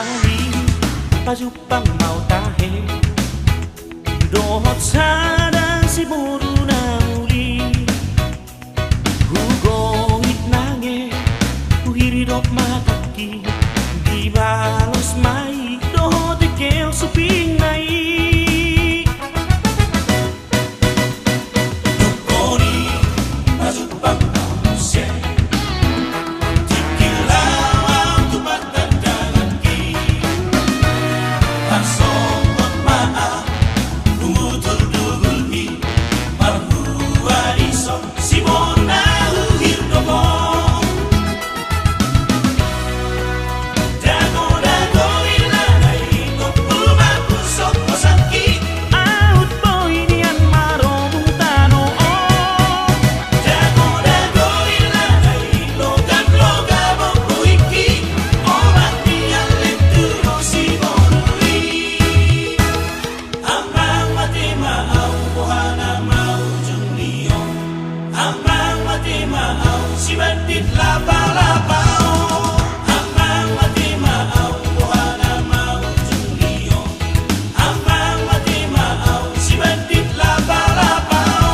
mali pajupang mau tahe dohot sadang si boru na uli hugoit nange uhiridop mataki di balos mai dohot ikeo suping nai dukoni pajupang mau se si bandit laba-labao Amang mati maaw buhana mau junglio Amang mati maaw si bandit laba-labao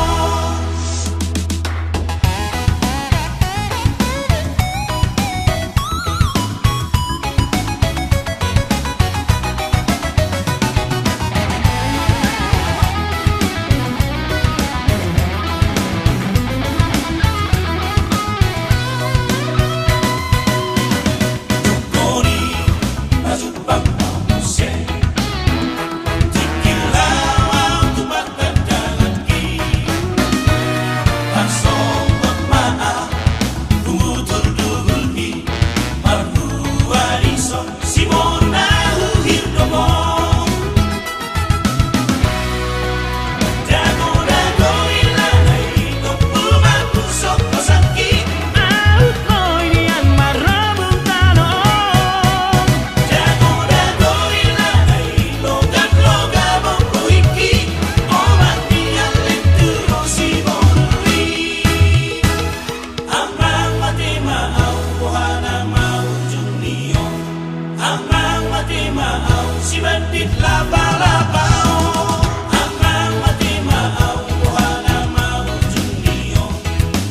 Amang mati maaw si bandit laba-labao Amang mati maaw buhana mau junglio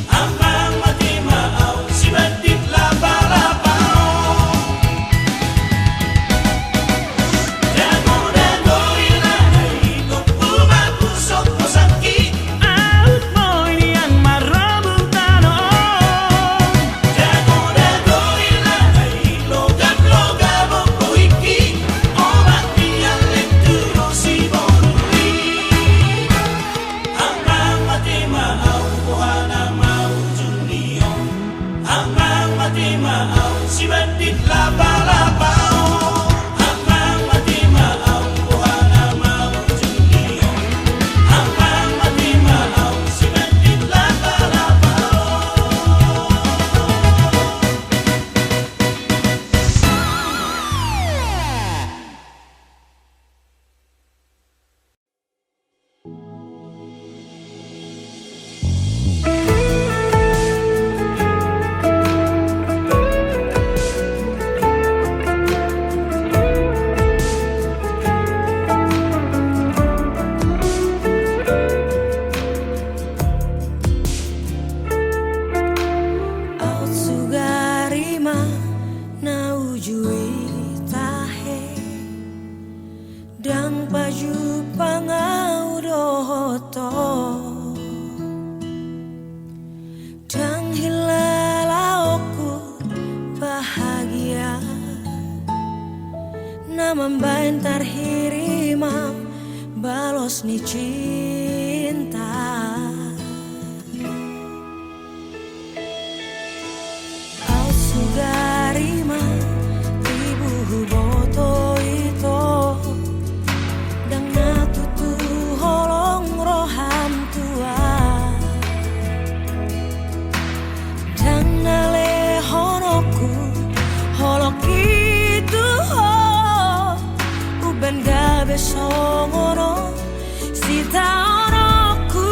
Amang mati maaw si bandit laba-labao Dago-dago ilanay kung pumapusok mo sakit Out mo iniang marabong tanong Dago-dago ilanay logat-logat Amang mati maaw si bandit laba-labao Amang mati maaw buhana mau junglio Amang mati maaw si bandit laba-labao Dang baju pangau dohoto Dang hilalaoku bahagia Namambain tarhirima balos ni cinta Au sugarima ibu boto ito Songono sita oroku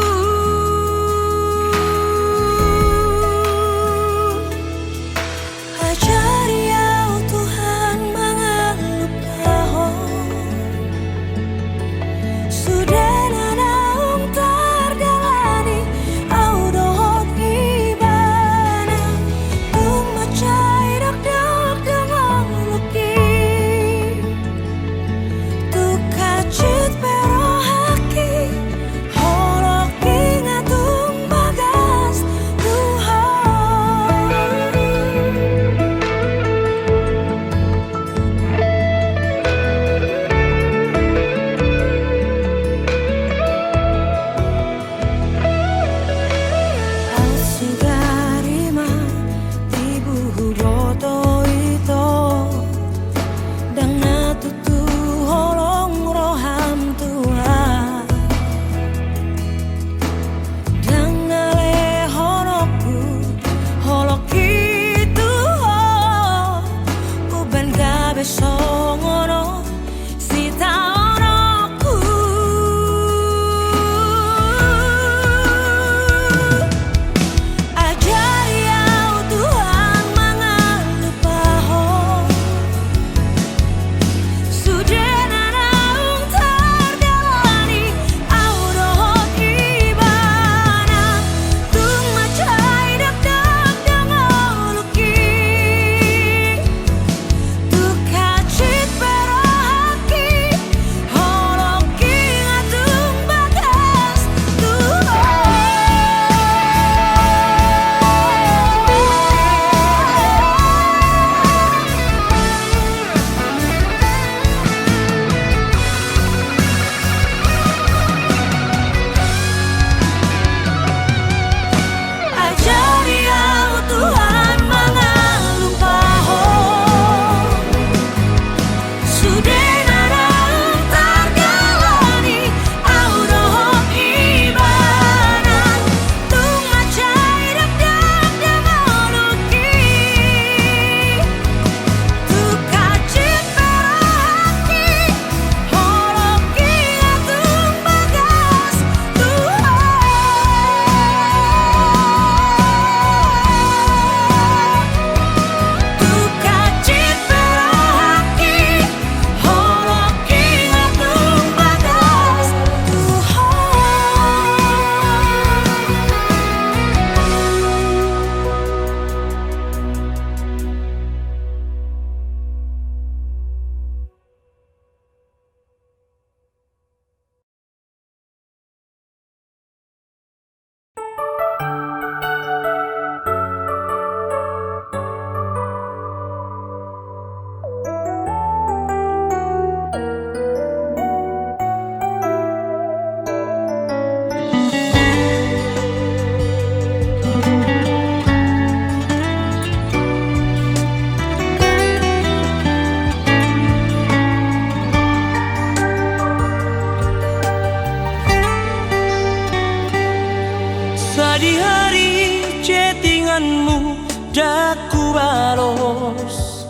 sudah ku balos.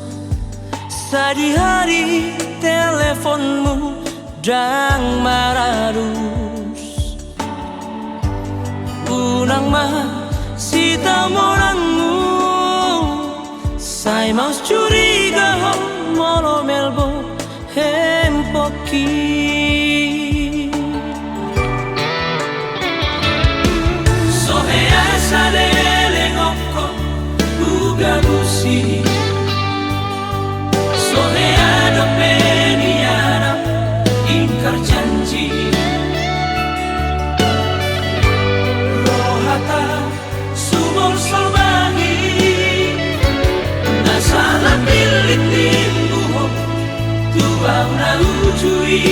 Sadi hari teleponmu dan maradus. Unang masih tamoranmu. Sai mau curiga molo melbo hempoki. Sohea salele ngoko uga busi. Sohea dopeniana ingkar janji. Rohata sumur solbangi. Nasalah pilit timbuho tuang na ujui.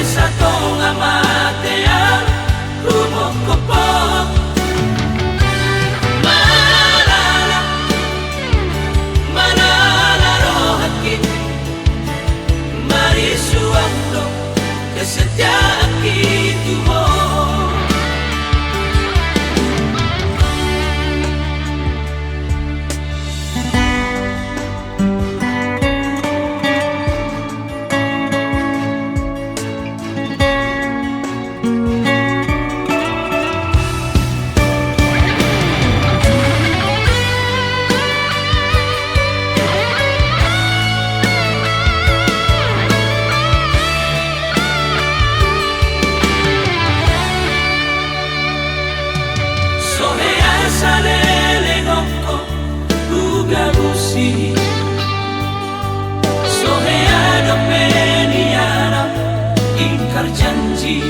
Sa tonga matea rumok kopok malala malala rohaki mari suando kesetiaan gitu mo. Sohea dopeniana ingkar janji.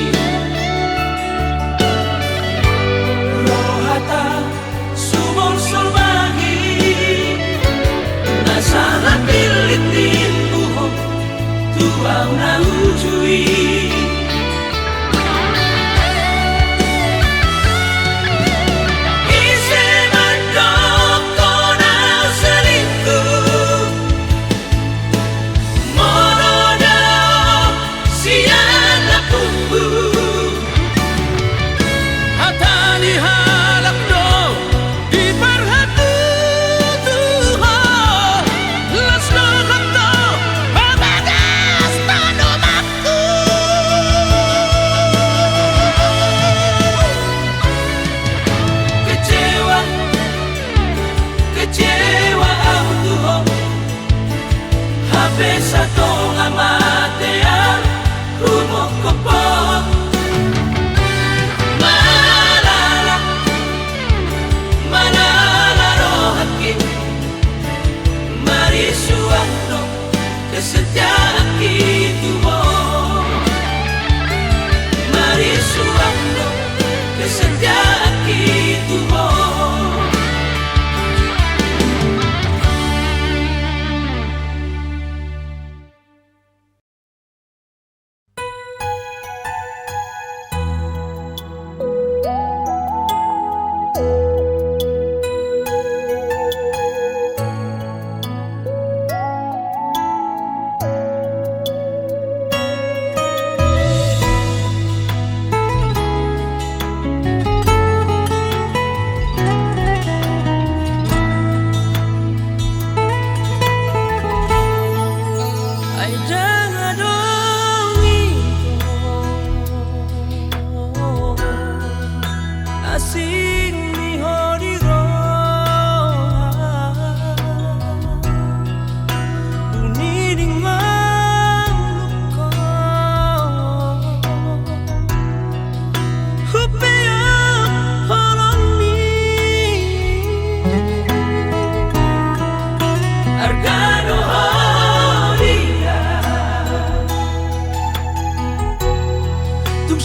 Rohata sumur solbangi. Nasalah pilit timbuho tuang na ujui.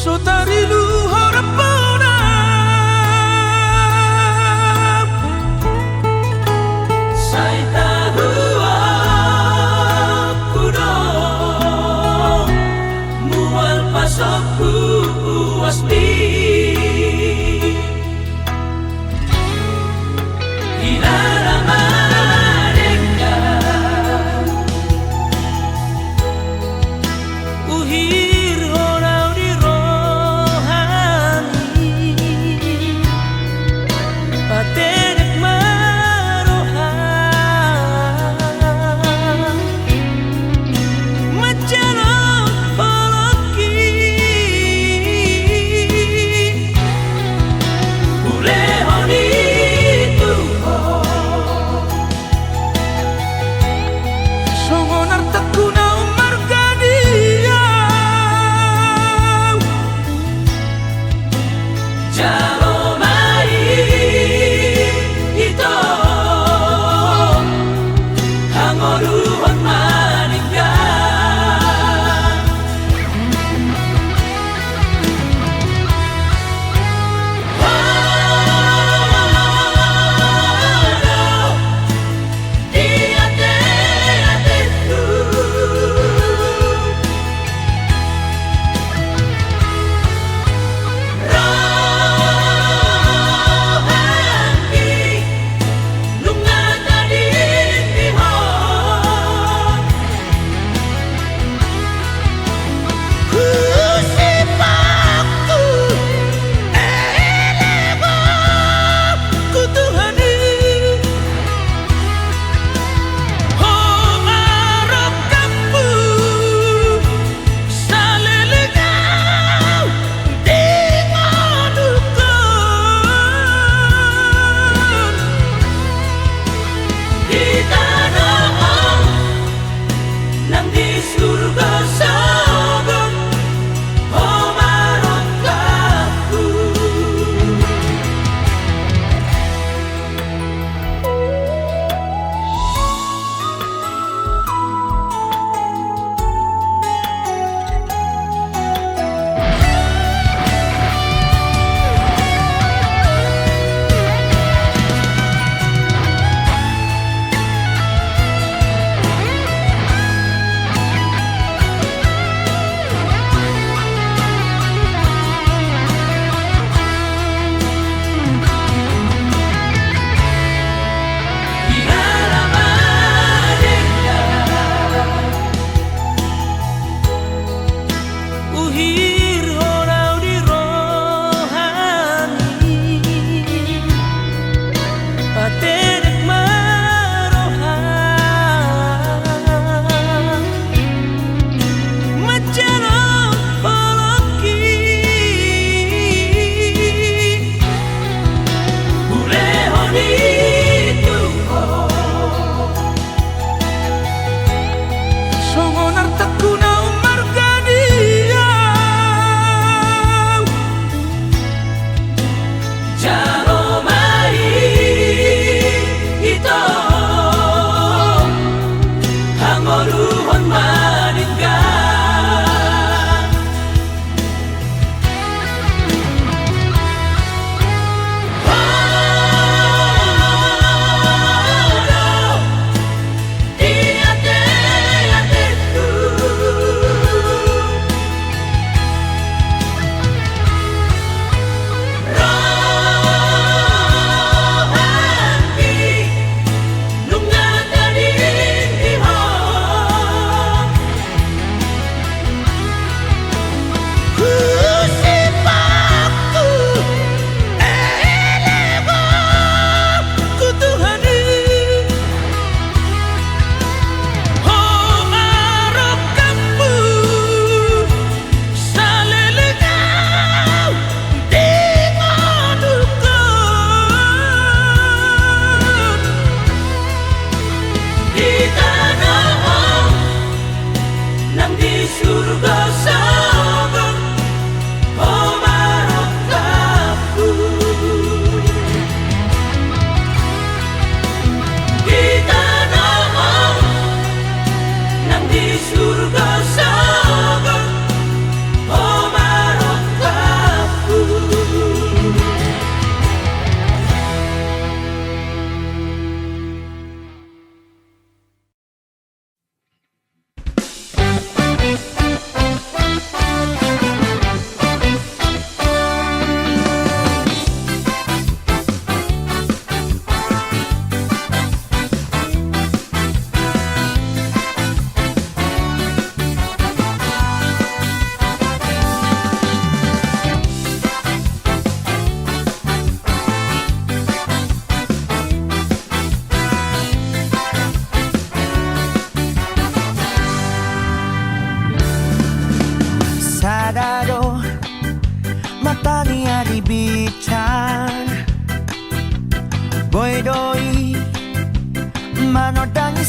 So tari luhur puna Sai tahu aku dong Mual pasokku asli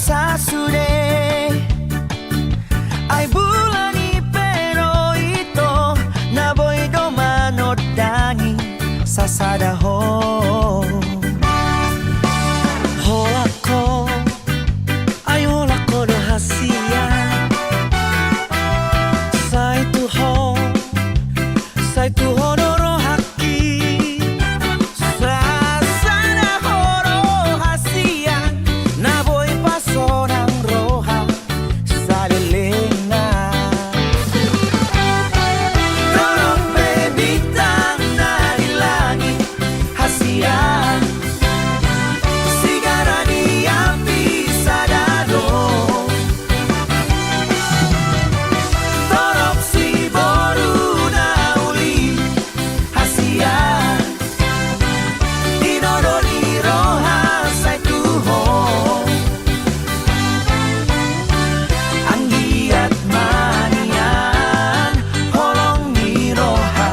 sasude ai bulani pero ito naboy do manodangi sasada ho holako ai holako do hasia sai tu ho do rohaki sasada horo hasia naboy pasonang roha salilena dorong bebitang dari langit hasia sigara di api sadado torok si boru nauli hasia inodori roha sai tuho anggiat manian holong ni roha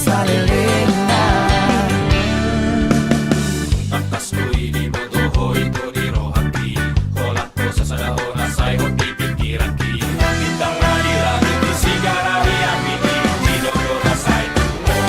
salilena Atas ko ini bodoh itu di rohaki Kolak ko sa sadao na say ho di pikiraki Bintang na di langit di sigara di api di dodo na say tumo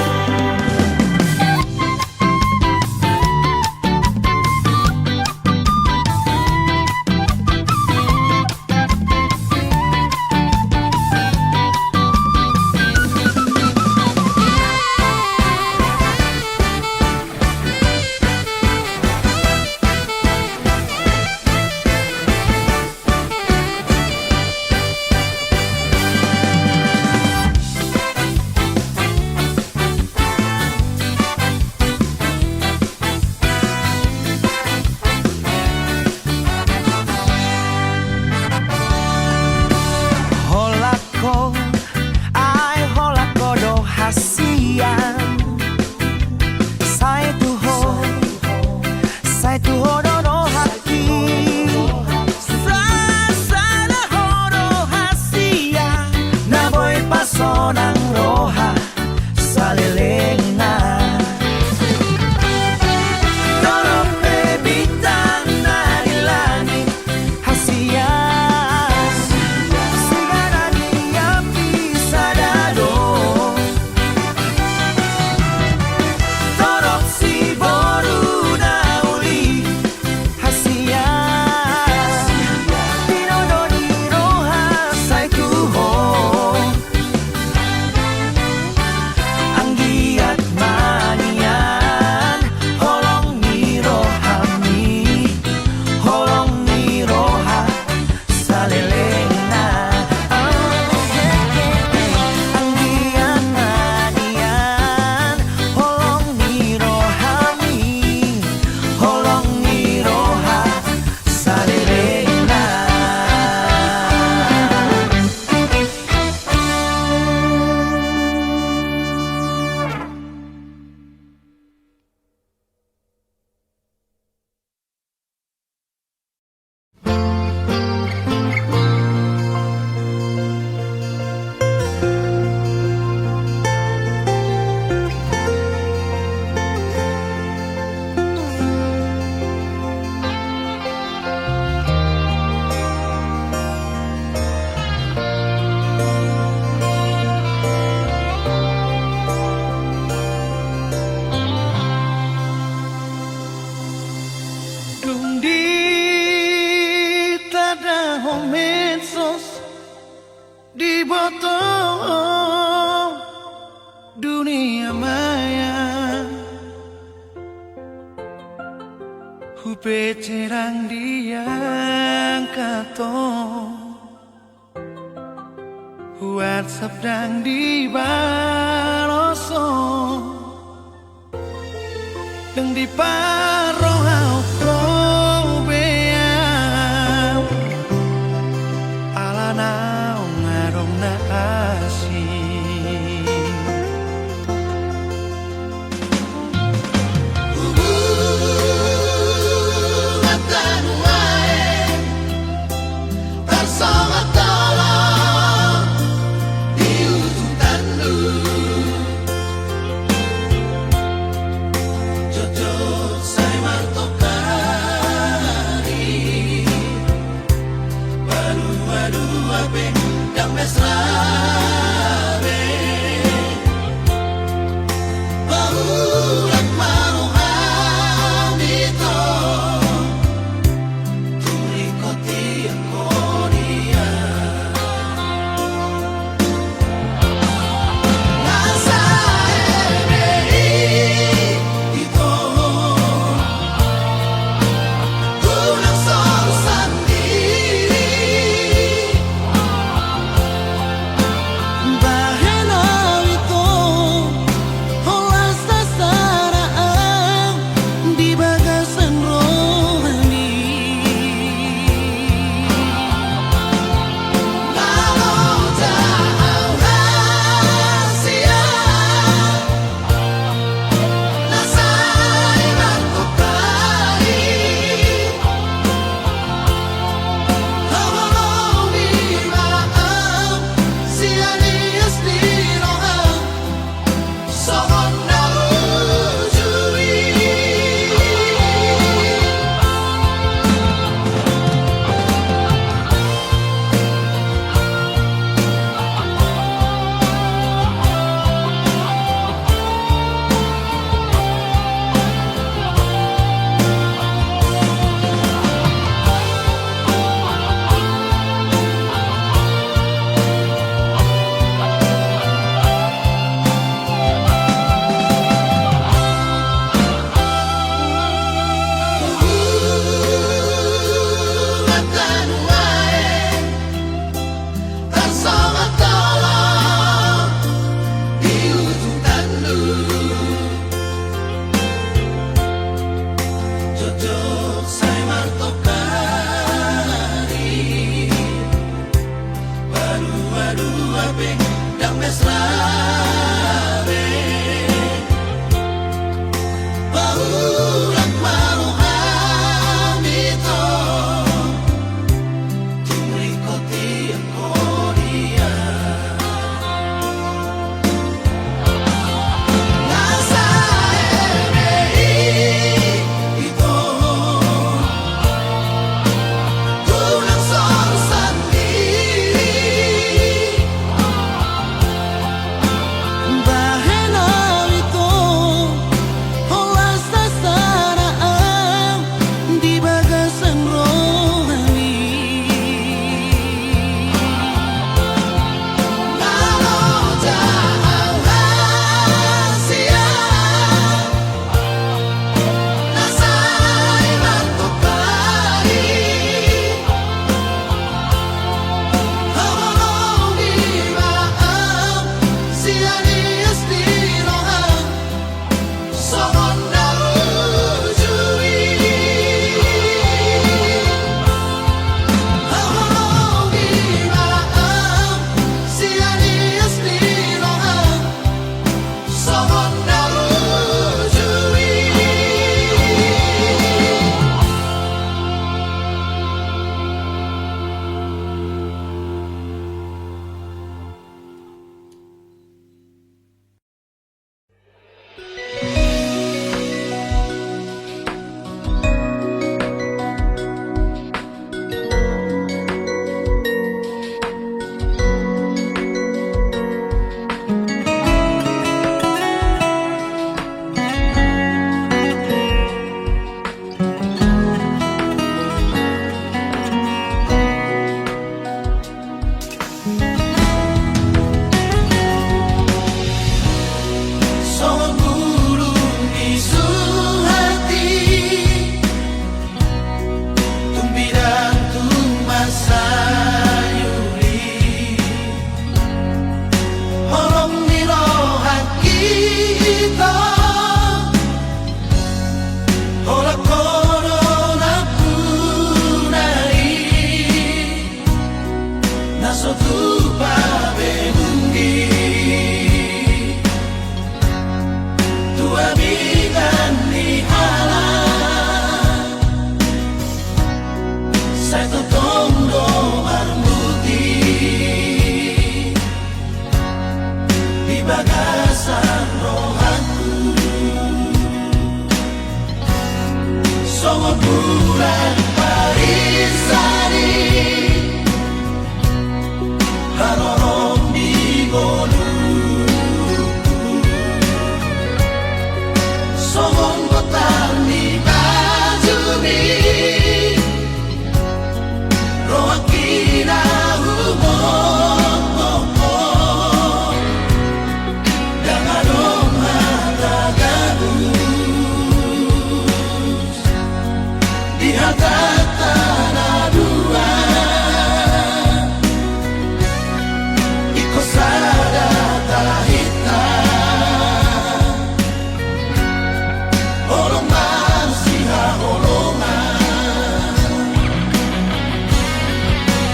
holako do hasian sai tu ho do rohaki sasada horo hasia naboy pasonang roha salilena dorong bebitang dari langit hasia sigara di api sadado torok si boru nauli hasia inodori roha sai tuho anggiat manian holong ni roha salilena anggiat manian holong ni roha salilena Dung di tada homensos di botol dunia maya hupe cerang diang katong WhatsApp dang di baroso dang di parohau probeam ala naong ngarong na asing Jojo Sohong botan di bajumi Roa kira humor Dengan mata gabus Di atas tanah dua Iko sada tahita Olongan siha olongan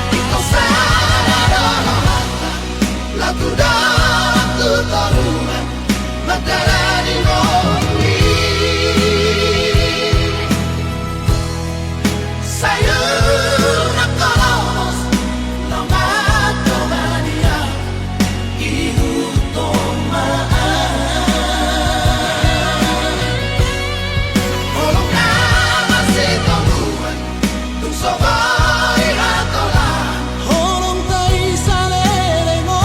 Iko sada rahata Latu datu taruman Matara di ngomri Sayur nakalamas Lamat domania Ihu tomaan Olong nama si tongguan Tung sobai ratolan Olong tai salelemo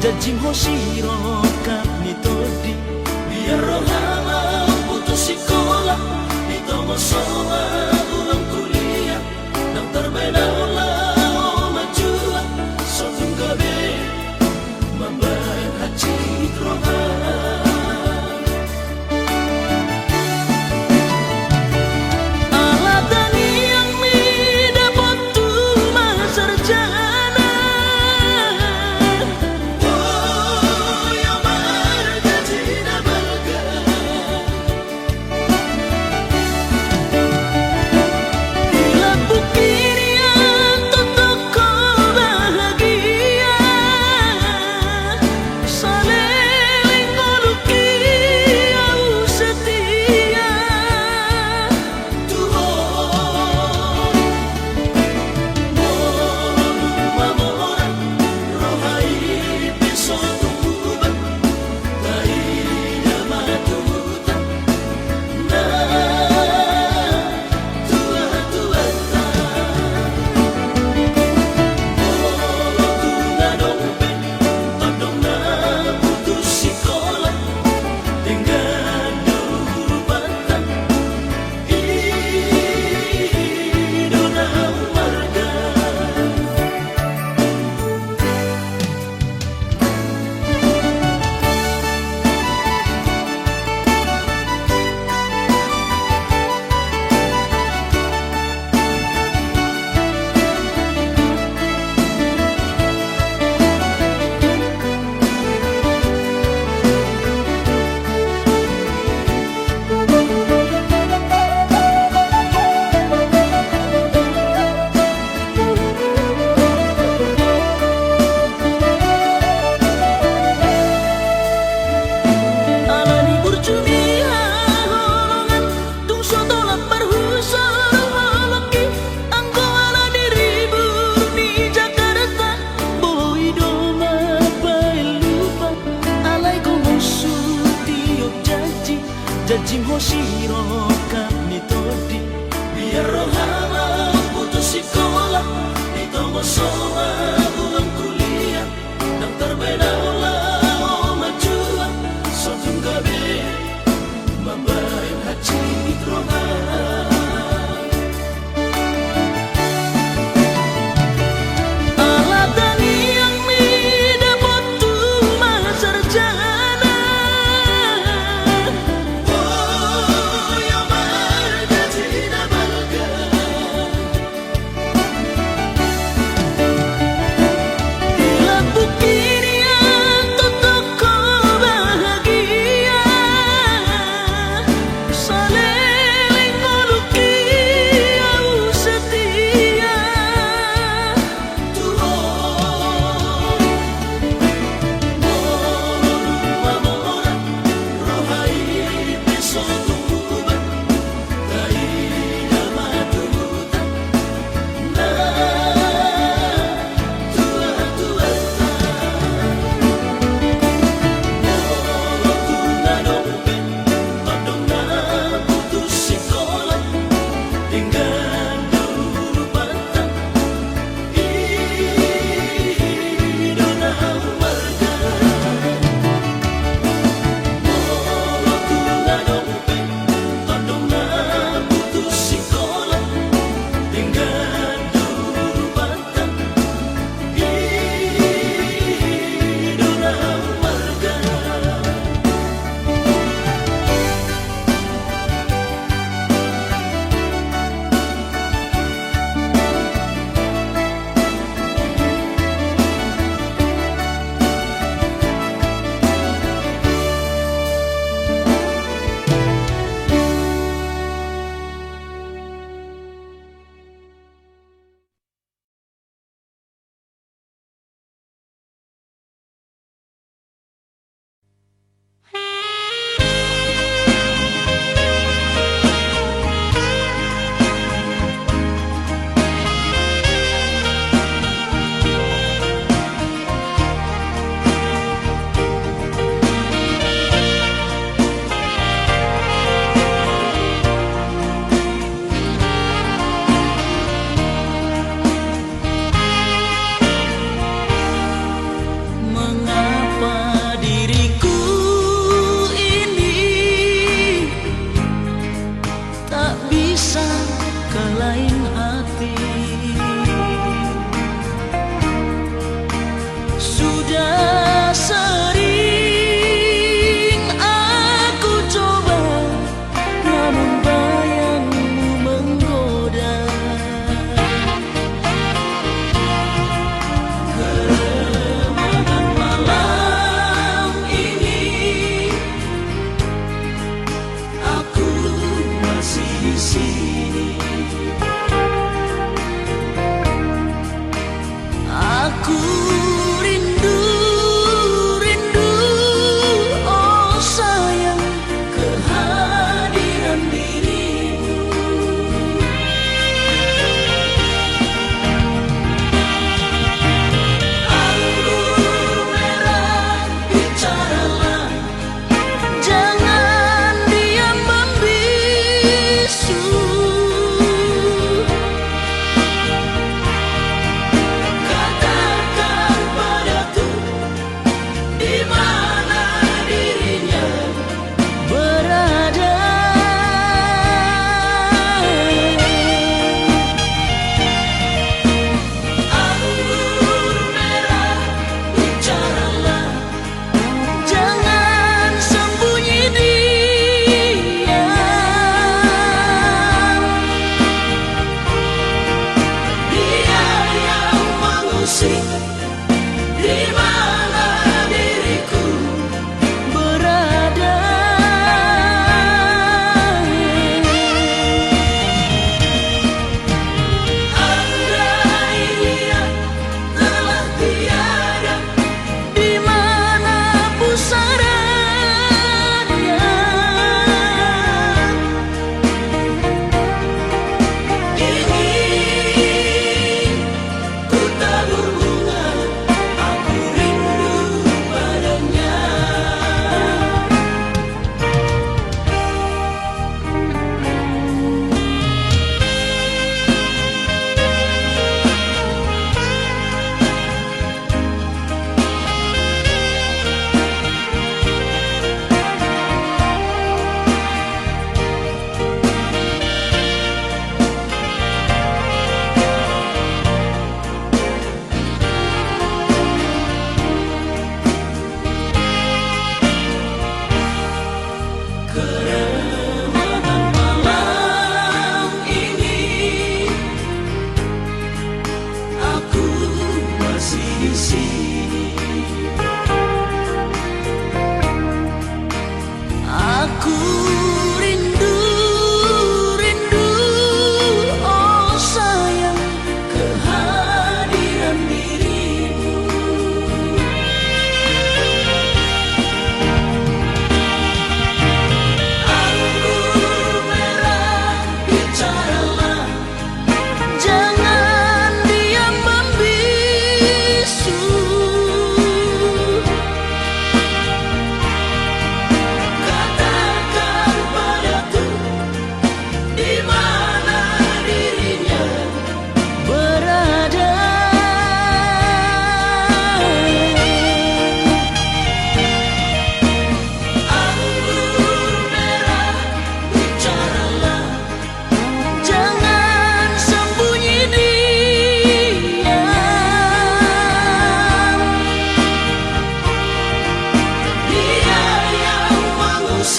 jajing hoshiro kami todi biar rohama putus sekolah ditomo soa ulang kuliah daftar bedaula maju sotung gabe membayar haji rohama jajing hoshiro kami todi biar rohama putus sekolah ditomo soa ulang kuliah daftar bedaula maju sotung gabe membayar haji rohama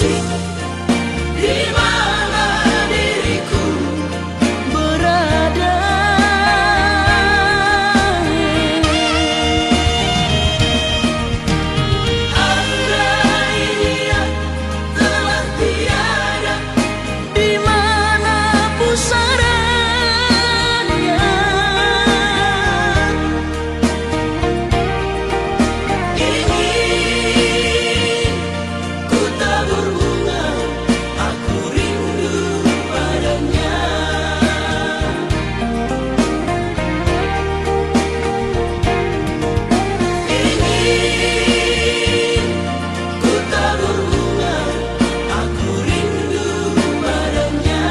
musik di mana diriku berada. Andai dia telah tiada, di mana pusarannya. Ingin ku tabur bunga, aku rindu padanya. Ingin ku tabur bunga, aku rindu padanya.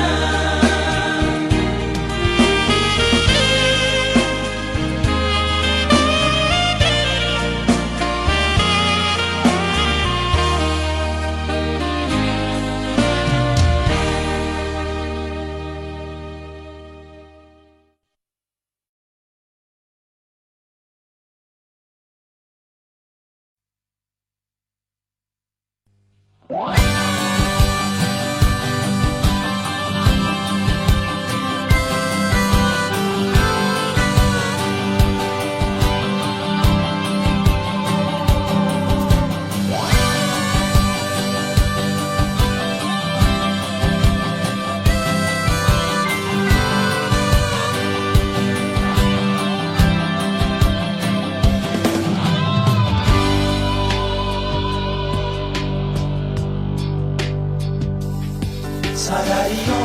Sadario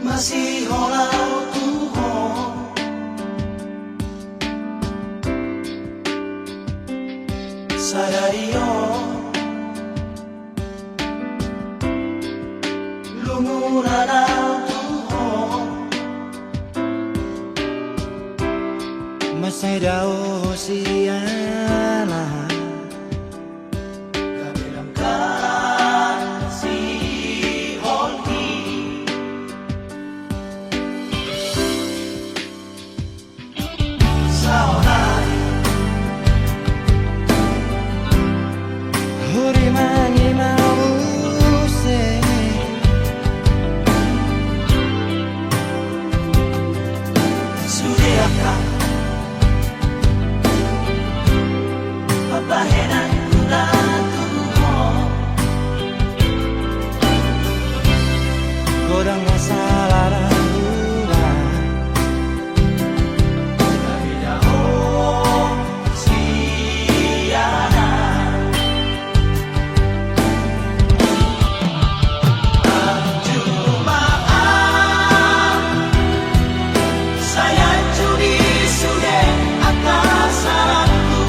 masih holau Tuhan, sadario lumuran Tuhan, masih daw siana Orang masalah raguan tapi jauh siana Jumaan saya curi sudah atas salahku.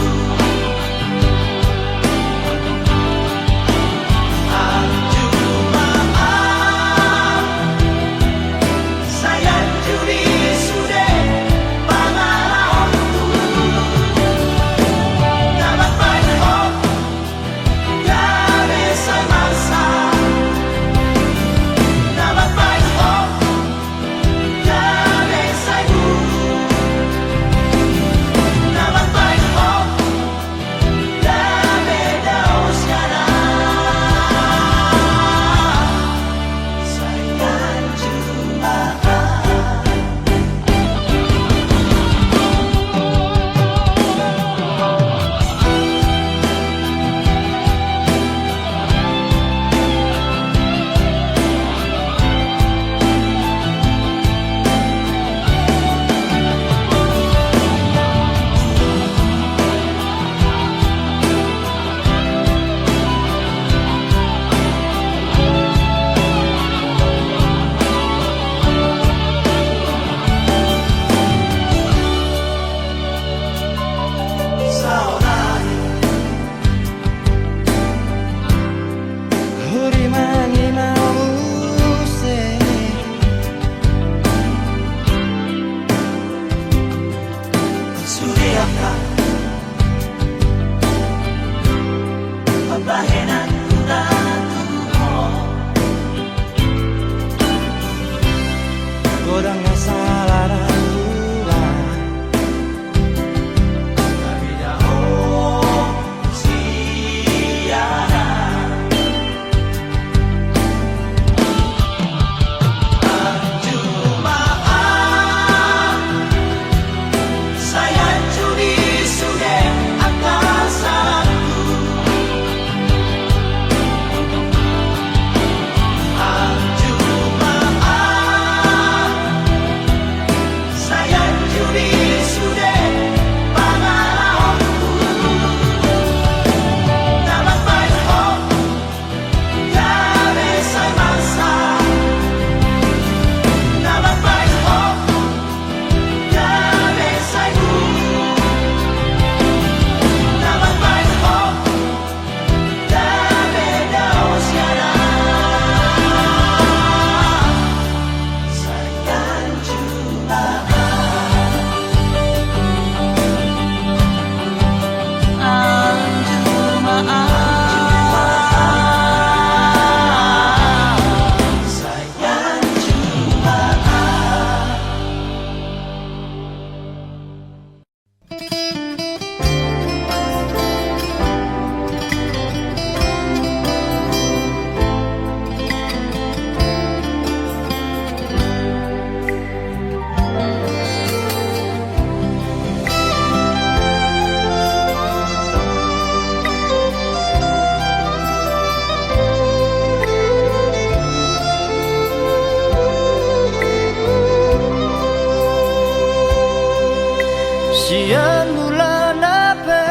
Sian bulan ape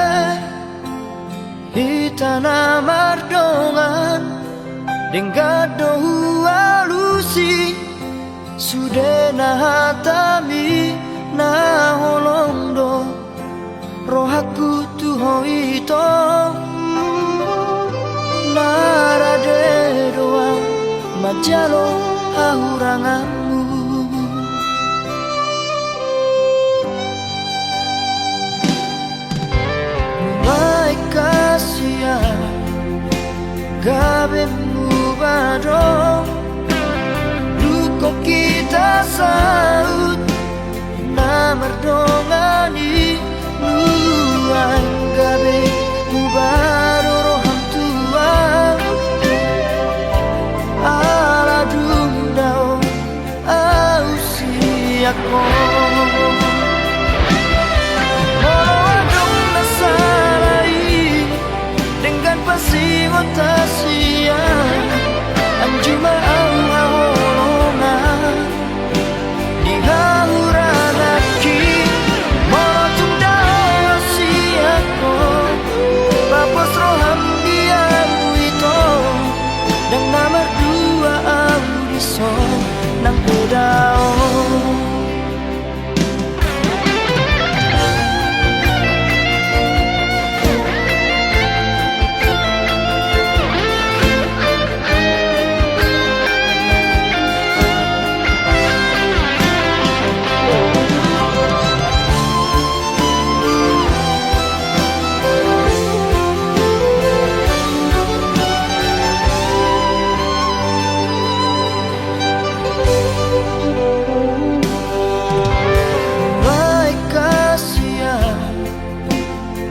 Hitana mardongan Denggado alusi Sude na hatami na holondo Rohaku tuho ito Narade doa Majalo hauranganmu Mulai kasihan Gabemu badong Luko kita saut Na merdongani Nuang gabe Mubaro roham tua Ala dundao Ausiako Moadong nasalai Dengan pasiwa tasia Anjuma au haolonga Di hauranaki Motung dao siako Bapos roham diamu ito Dan nama dua audiso Nang bedao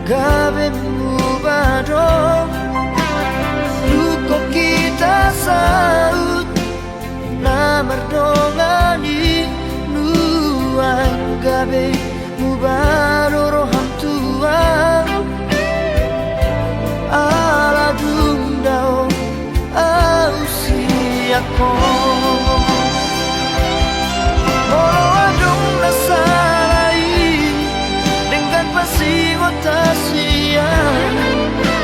Gabemu badong Luko kita saut Na merdongani Nuang gabe Mubaro roham tua Ala dundao Ausiako Molo adong nasalai Dengan pasiwa tasia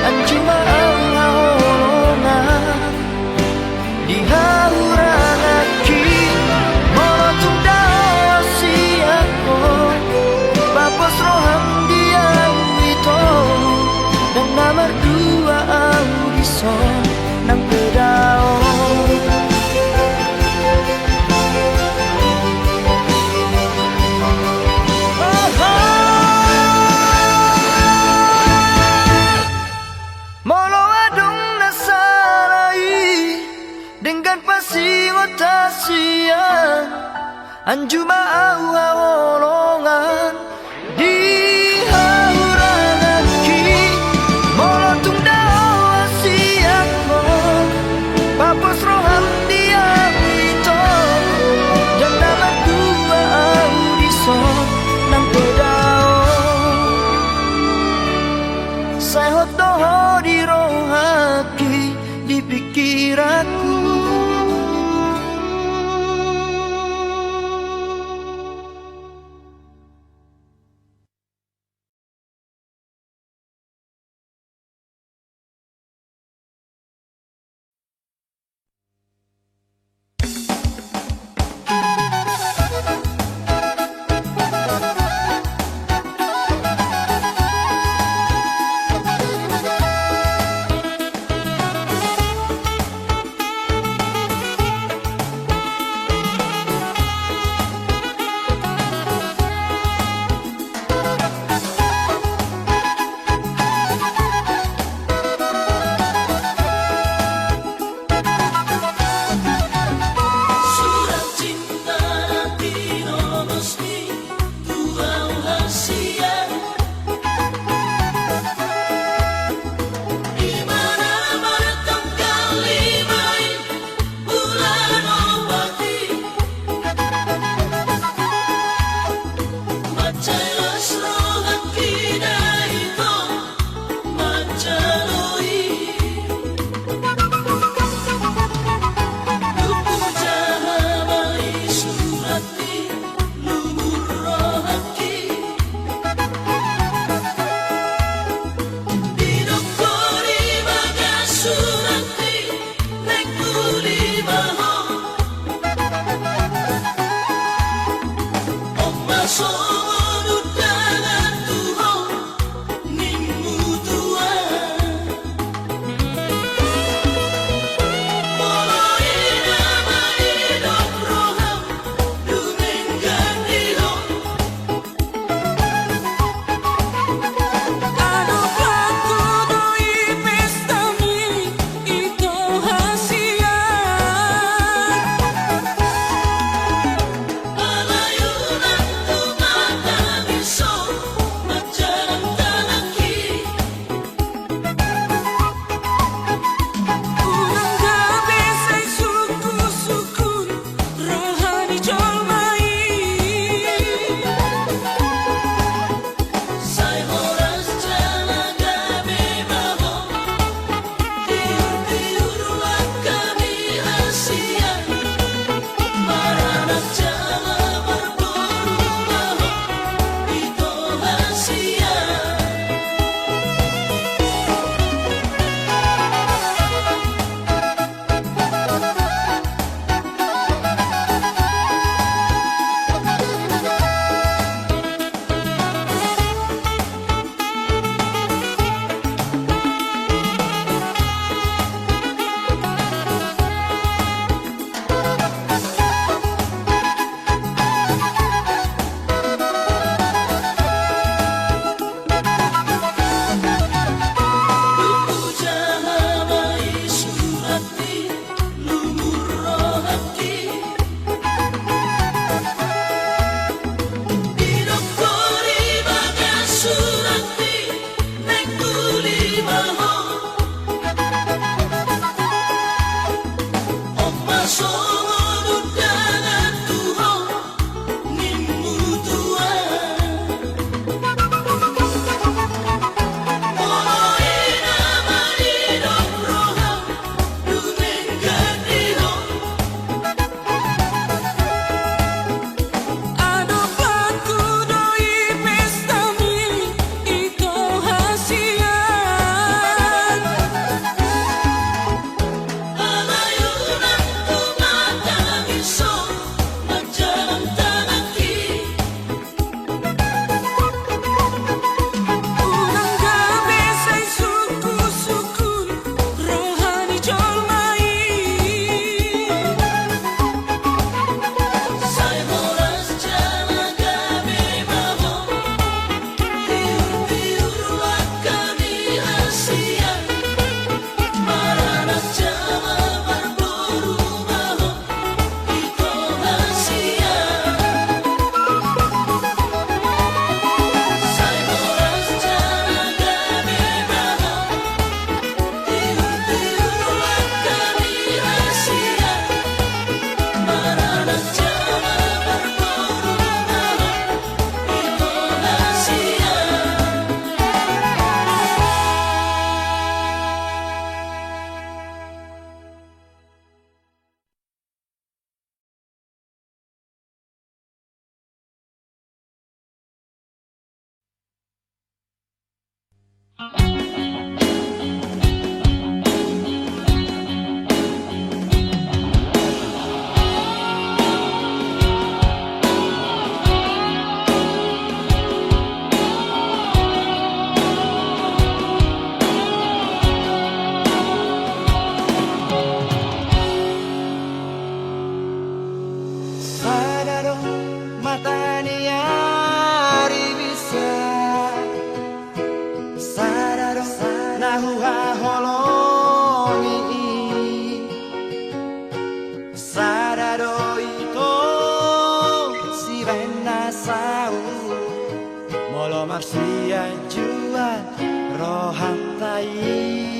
Anjuma au haolonga Di hauranaki Molotung dao siako Bapos roham diamu ito Dan nama dua audiso Nang bedao Molo adong nasalai Dengan pasiwa tasia Anjuma au haolongan Di hauranaki Molotung dao asiako Bapos roham diamu ito Yang nama dua audiso Nang bedao Sehot doho di rohaki Di pikiranku Sadaro matani ari bisa Sadaro nahu holongi Sadaro ito sirena sau Molo marsia juan rohantai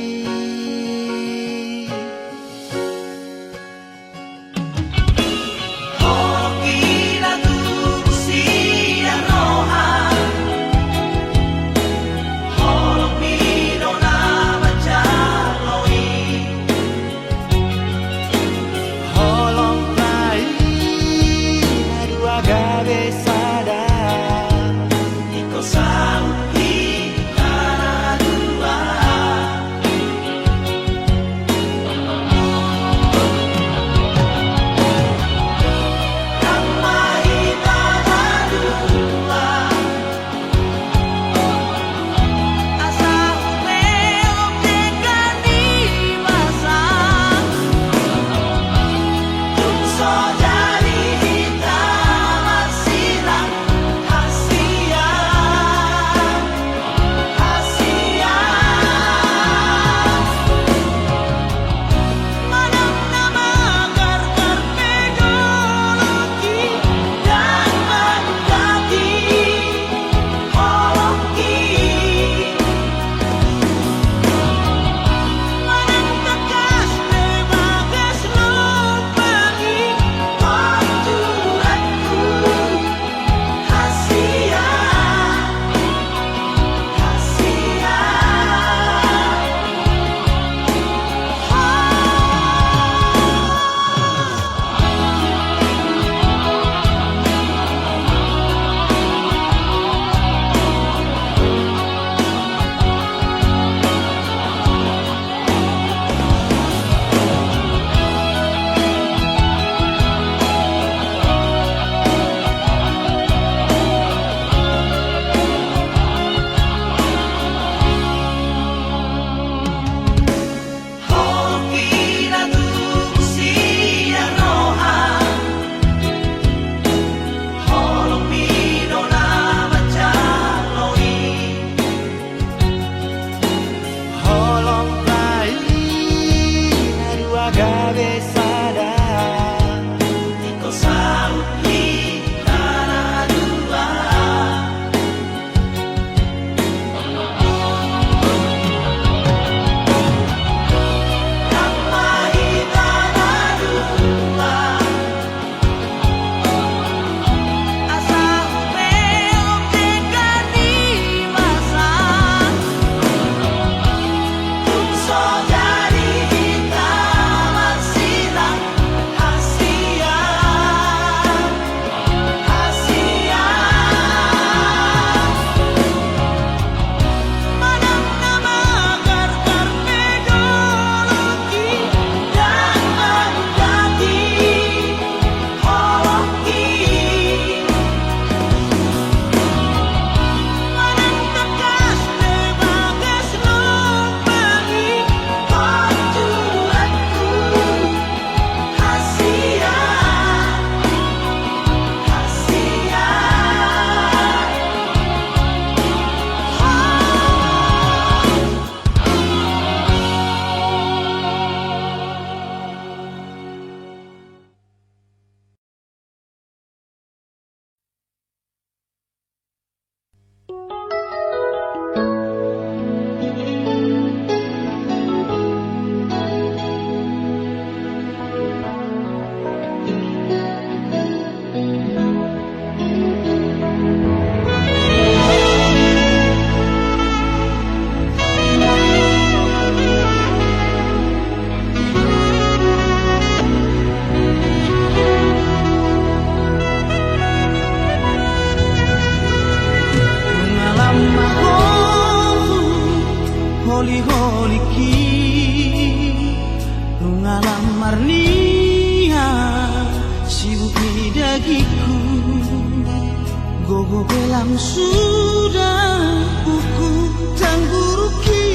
yang sudah buku dan buruki.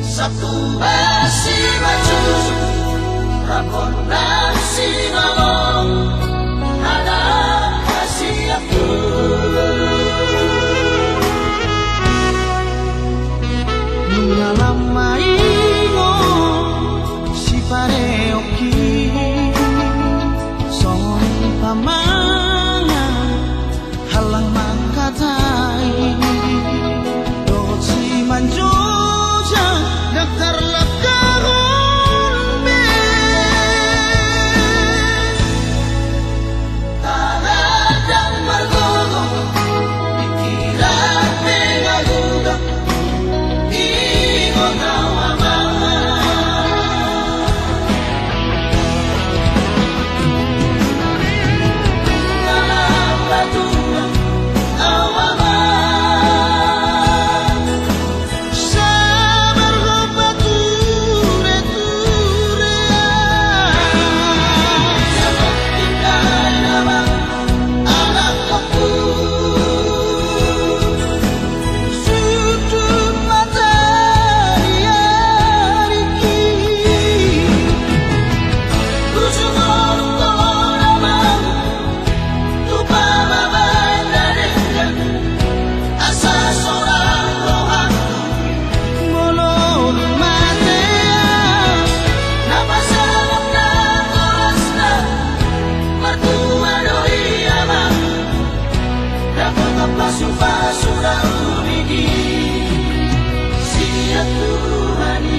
Satu basi maju rapon nasi malong ada kasih aku. Nungalama ingo si pareoki son pamanga halang mangkatai dot si manjoja daftar lakahon be taladang margogo pikiran mengagugang ingon awamang nalapatuang awamang sabar ko pature-ture sabab tinggal namang anak aku sudut mata dia Riki ujung orto namang lupa mabay naringan asa seorang rohang mulong matea napasalap na oras na mertua doi amang dapat pasu-pasu na umigi siya Tuhani.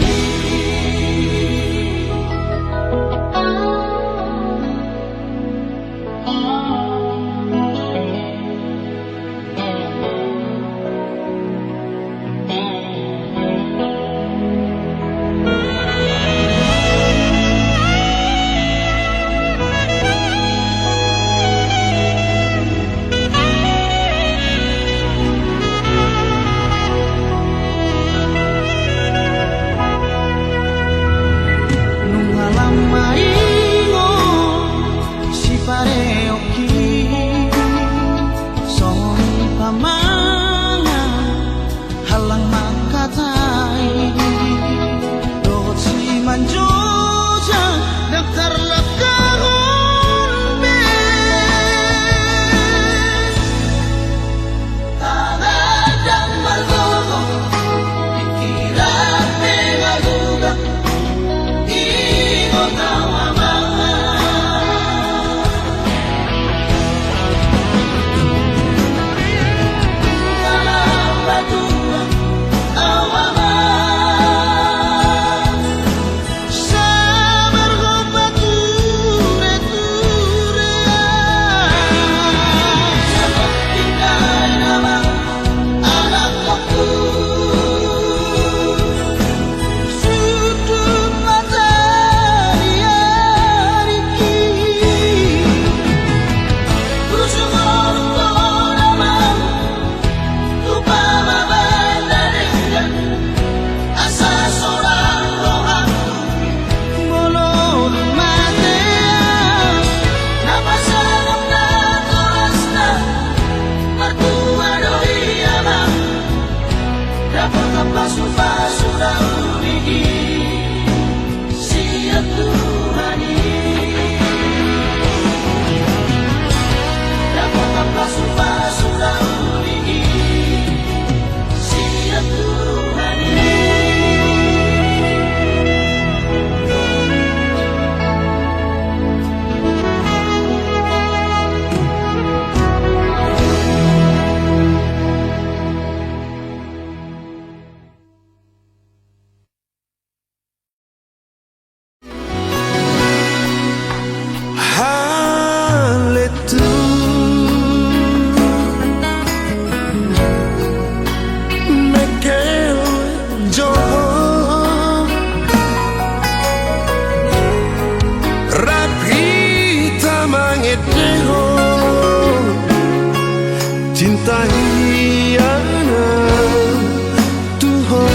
Nungalama ingo si pareoki son pamanga halang mangkatai dot si manjoja daftar lakahon be taladang margogo pikiran mengagugang ingon awamang nalapatuang awamang sabar ko pature-ture sabab tinggal namang anak aku sudut mata dia Riki ujung orto namang lupa mabay naringan asa seorang rohang mulong matea napasalap na oras na mertua doi amang dapat pasu-pasu na umigi siya Tuhani. Dapat pasu-pasu na umigi siya Tuhani. Haletu Mekel Joho Rapi tamangit deho cinta hiana Tuhan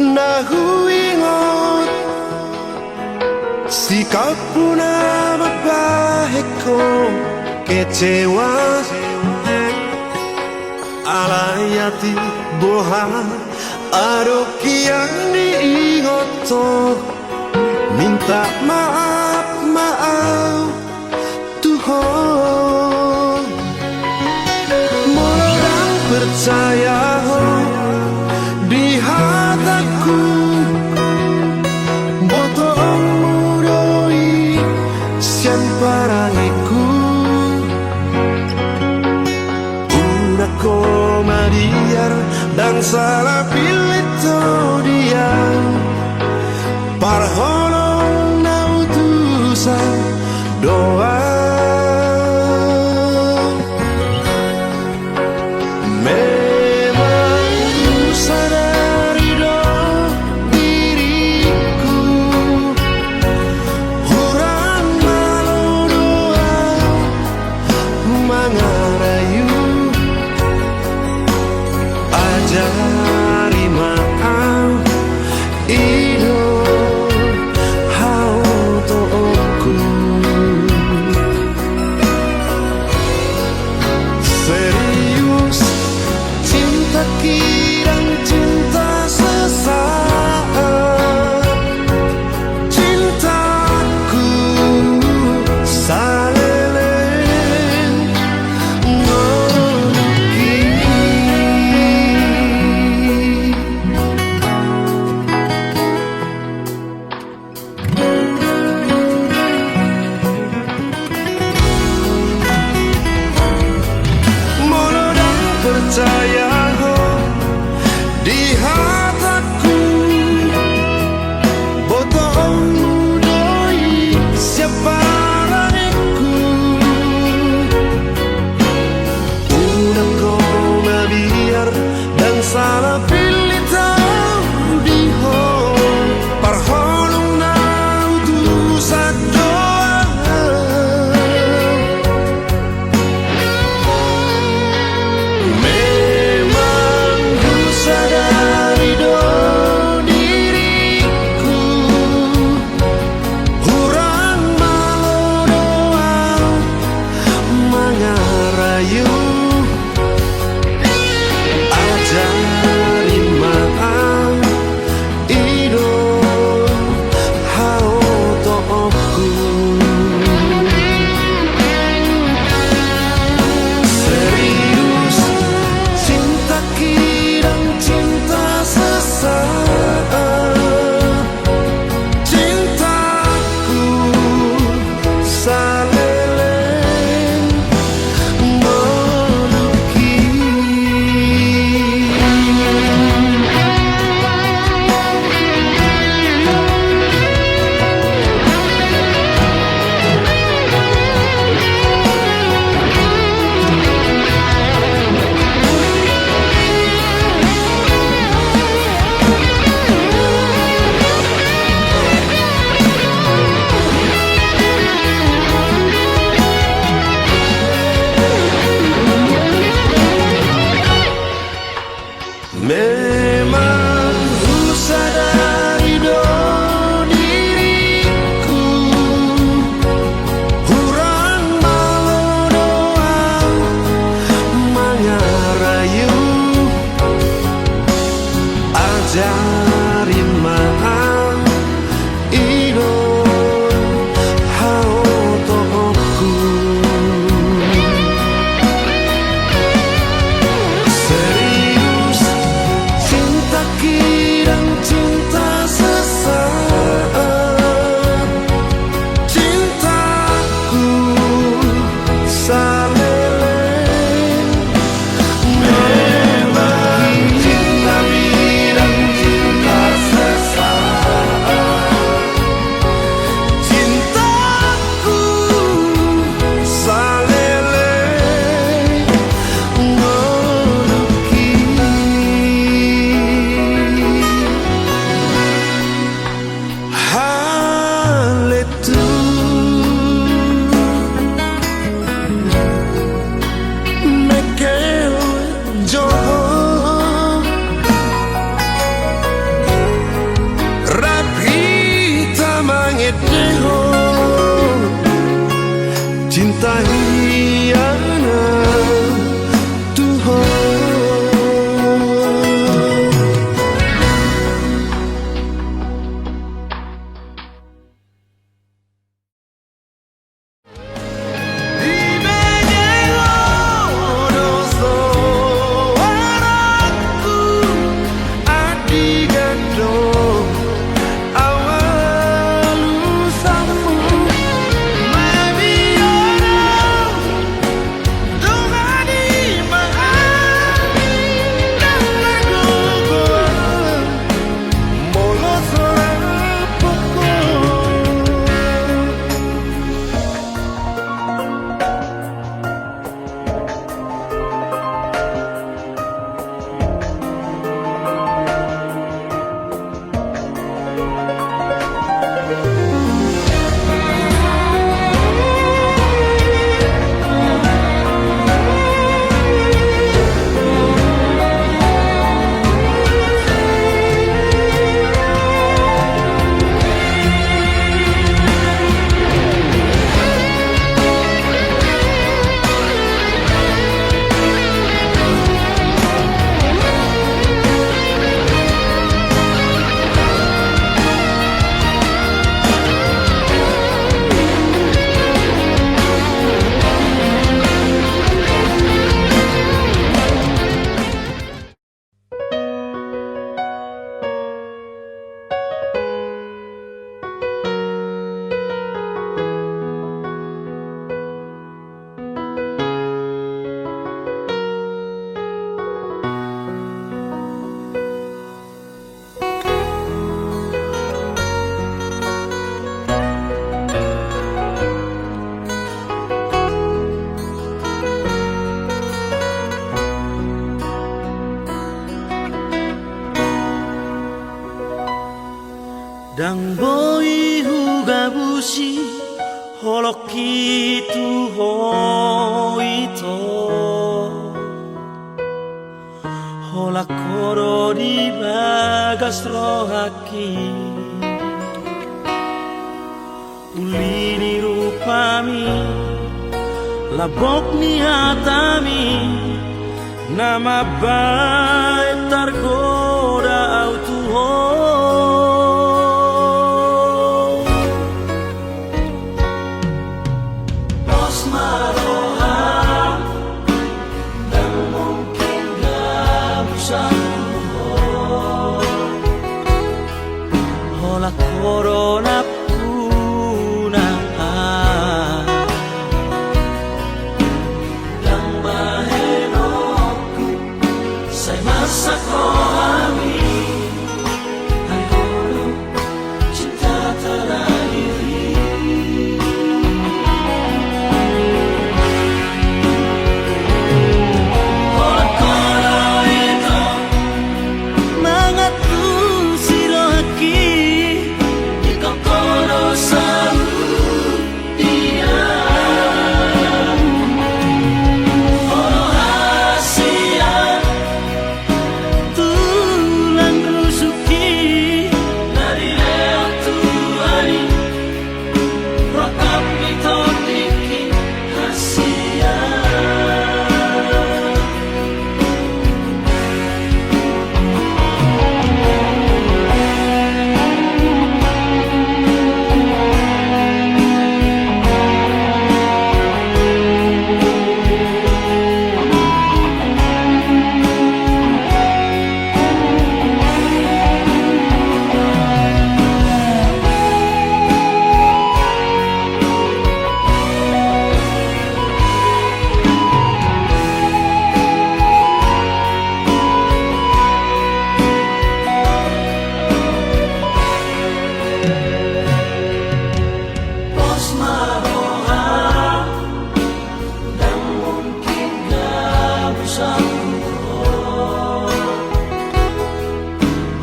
nahu ingot sikapmu na mabaheko kecewa alayati boha adokian diingoto minta maaf maaf Tuhan mudah percaya di hatiku botolmu doi sian parangiku una komadiar dan salah pilih dia parholong na utusan doa memang ku sadari diriku orang malu doa mengarayu ajari maaf Dan boi hugabushi holoki tu hoito hola koro di bagas rohaki ulini rupami labok ni hatami nama baik tergoda autuho hola corona puna dan bahenoku sai masak rohani hai holo cinta terakhiri hola koro itu mangatu sirohaki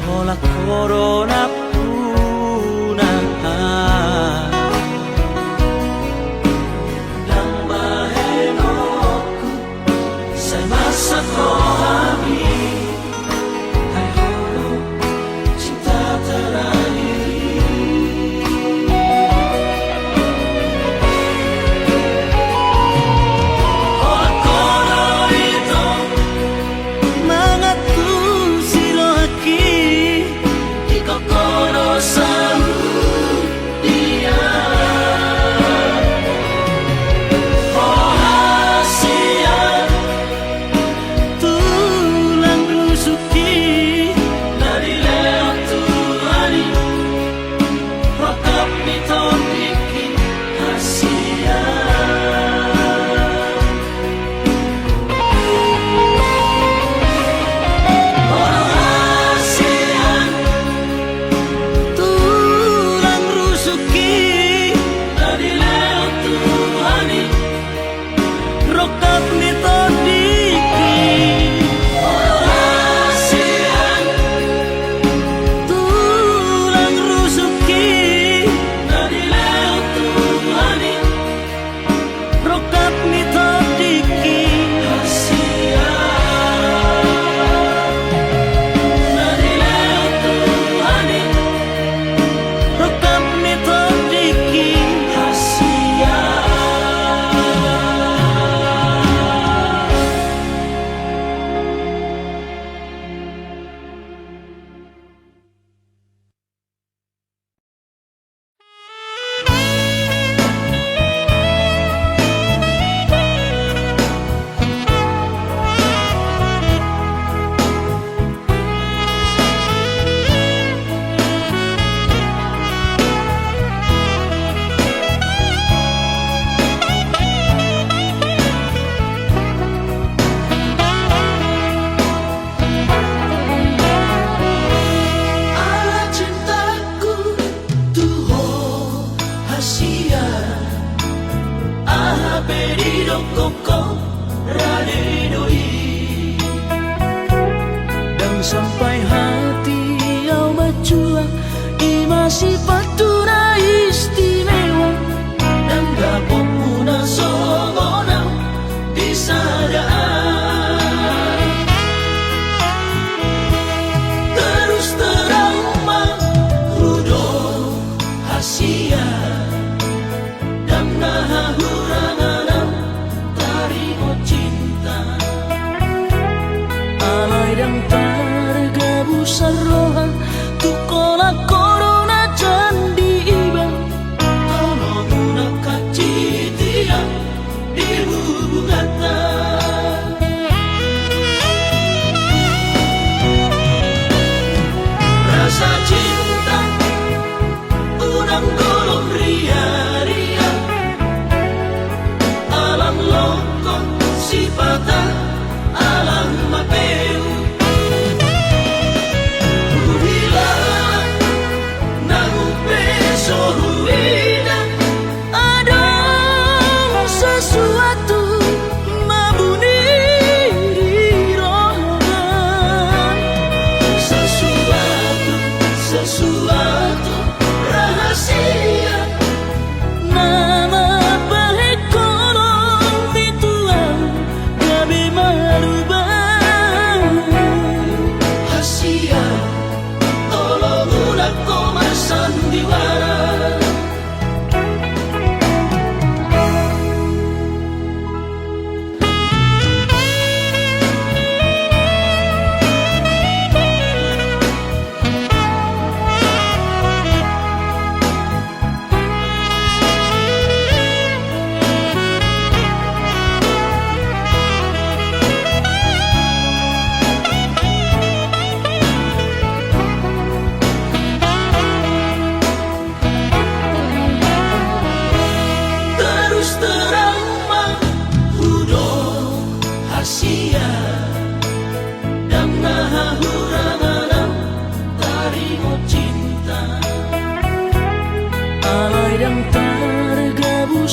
hola corona puna dan bahenoku sai masak rohani hai holo cinta terakhiri hola koro itu mangatu sirohaki kokoro sambut dia rahasia tulang rusuki dari lewat Tuhani rokap miton bikin hasia tu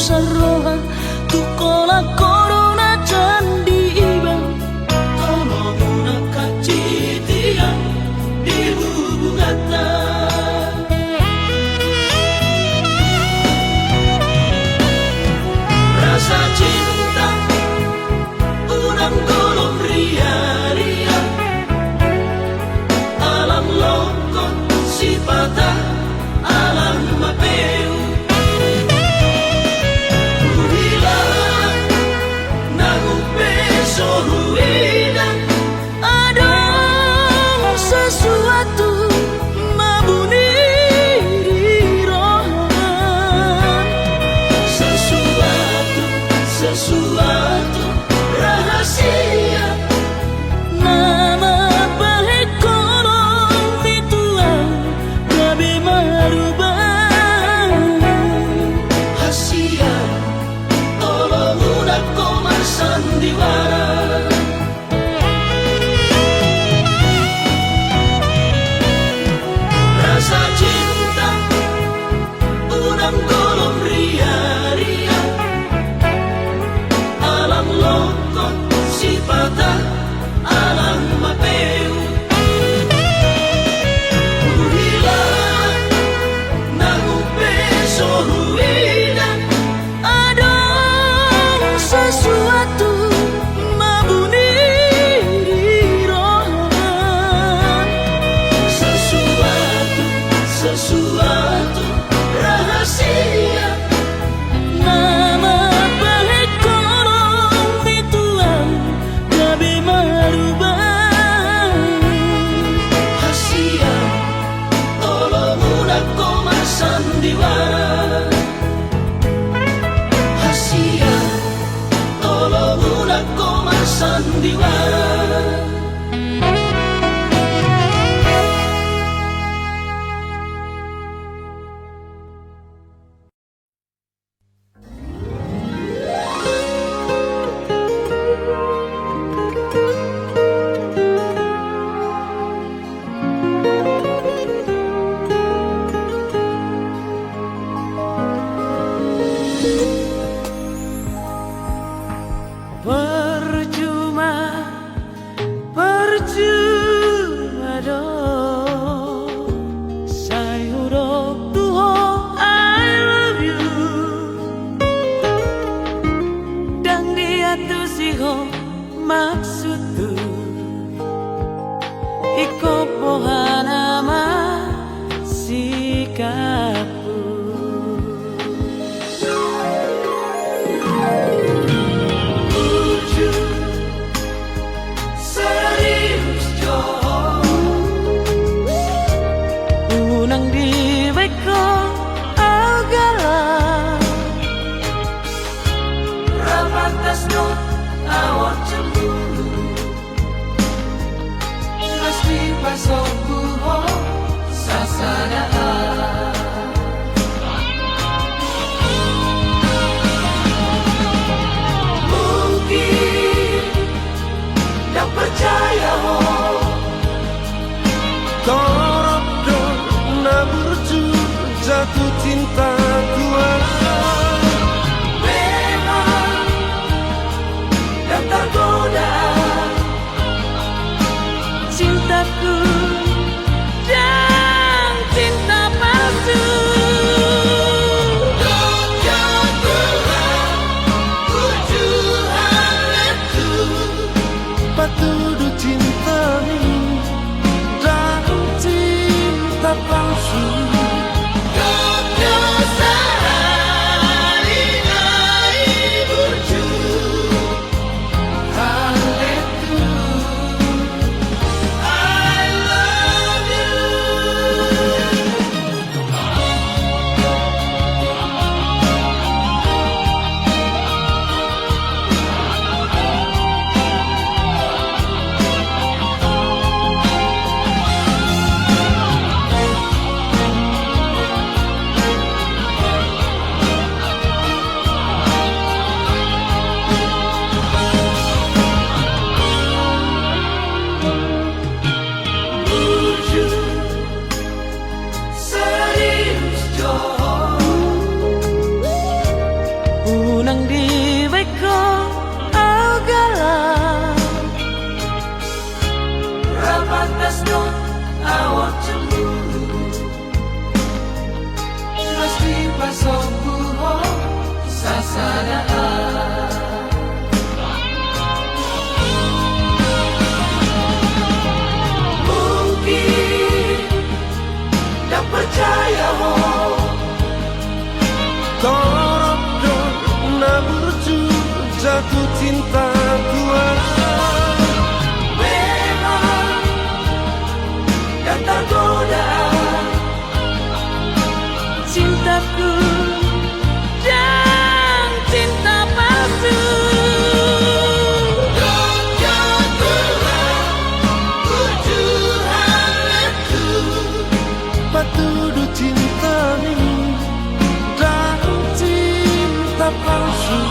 saroha tu kola corona candi ibang kono muna kacitian di bubungata rasa cinta unang golong ria-ria alam lokot si patah alam mapeu Uhilang nagupeso huilang ada sesuatu mabuni di rohan sesuatu rahasia nama baik kolong mituang gabi marubah hasia tolong udah komar sandiwara rasa cinta unang golong ria-ria alam lokot si patah alam mapeu Uhilang nagupeso huilang ada sesuatu mabuni di rohan sesuatu rahasia nama baik kolong mituang gabi marubah hasia tolong udah komar sandiwara hasia tolong udah komar sandiwara Percuma dong Say huruf tuho I love you Dan dia tu siho maksud tu Iko pohanama sikapku Unang diwek ko agalan Rapatas no awak cemburu Mas di pasok buho sasadaan Mungkin tak percaya ho Torop dong naburju jatuh cinta kuala memang dan tergoda cintaku dan cinta palsu patudu cinta ni dan cinta palsu percaya mo Torop na burju jatuh cinta tua memang dan tergoda Cintaku dan cinta palsu Patudu cinta ini dan cinta palsu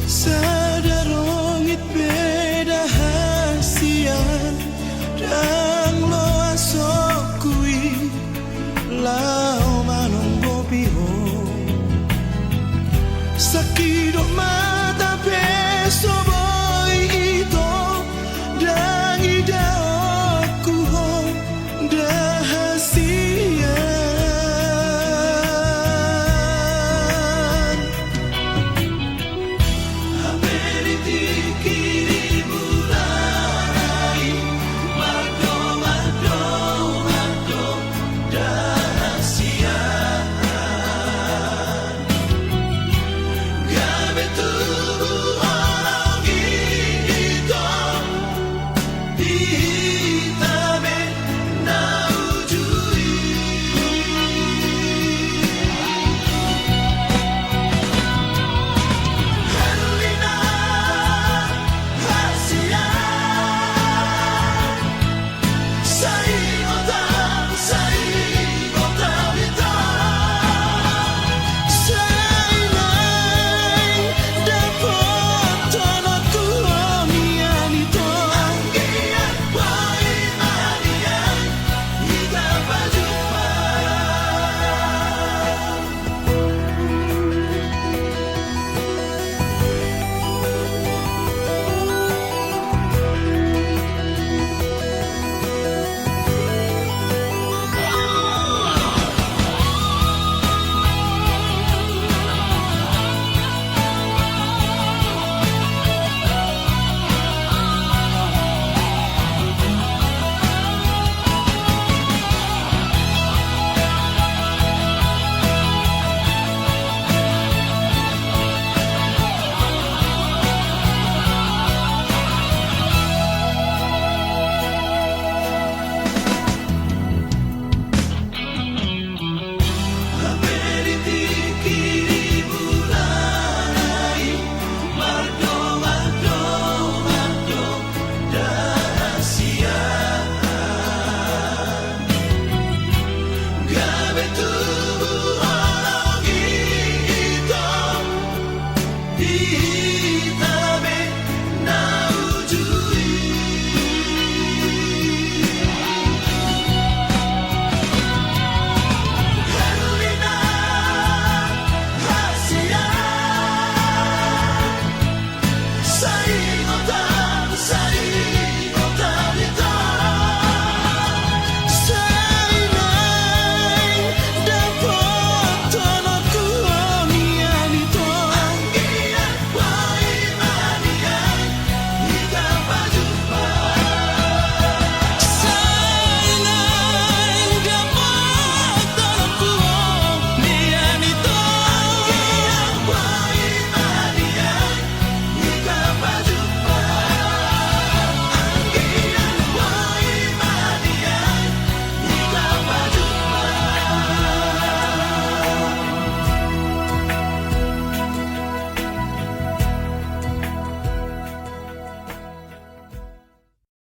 Sadarongit beda hasian dan lo asokui lao manong bopiho sakit mata besok